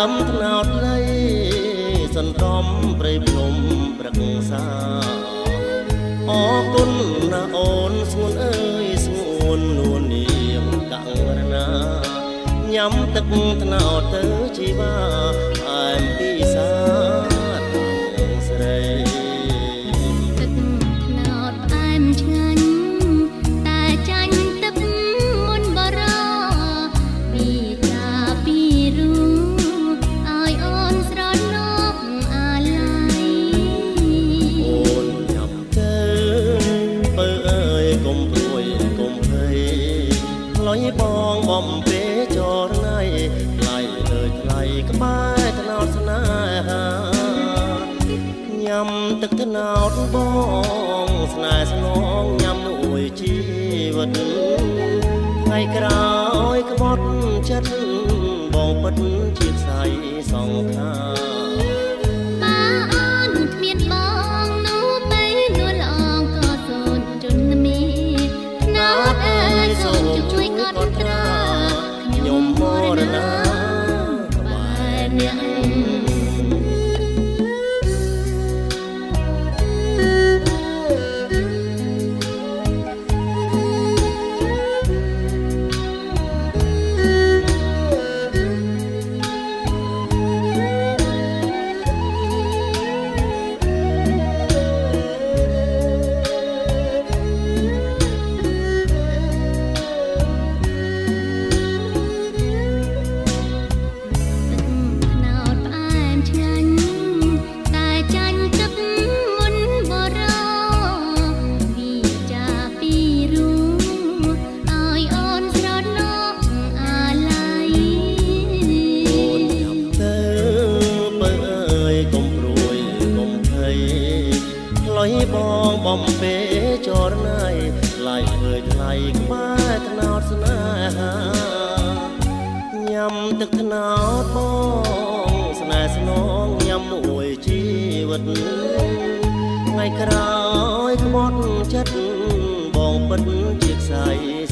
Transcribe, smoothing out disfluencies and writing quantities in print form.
មថ្នោតលៃសន្តំព្រៃភ្នំប្រឹក្សាអរគុណណាអូនស្ងួនអើយស្ងួននួននាងកង្រណាញ៉ាំទឹកថ្នោតទៅជីវ៉ាអែមពីសាស្រីទឹកថ្នោតផ្អែមឆ្ងាញ់តែចាញ់ទឹកមុនបរោពីតាពីរូឲ្យអូនស្រណោកអាឡ័យអូនញ៉ាំទៅបើអើយកុំព្រួយកុំភ័យលុយបងបំពេចរណៃថ្លៃលើថ្លៃក្បែរថ្នោតស្នេហាញ៉ាំទឹកថ្នោតបងស្នេហ៍ស្នងញ៉ាំមួយជីវិតថ្ងៃក្រោយក្បត់ចិត្តបងពិតជាខ្សែសងខាប៉ាអូនគ្មានបងនោះទៅនួនល្អងក៏សូនជន់មីថ្នោតអើយសូមជួយកត់ត្រាខ្ញុំមរណាក្បែរអ្នកបងបំពេចរណៃថ្លៃអើយថ្លៃក្បែរថ្នោតស្នេហាញ៉ាំទឹកថ្នោតបងស្នេហ៍ស្នងញ៉ាំមួយជីវិតថ្ងៃក្រោយក្បត់ចិត្តបងពិតជាខ្សែស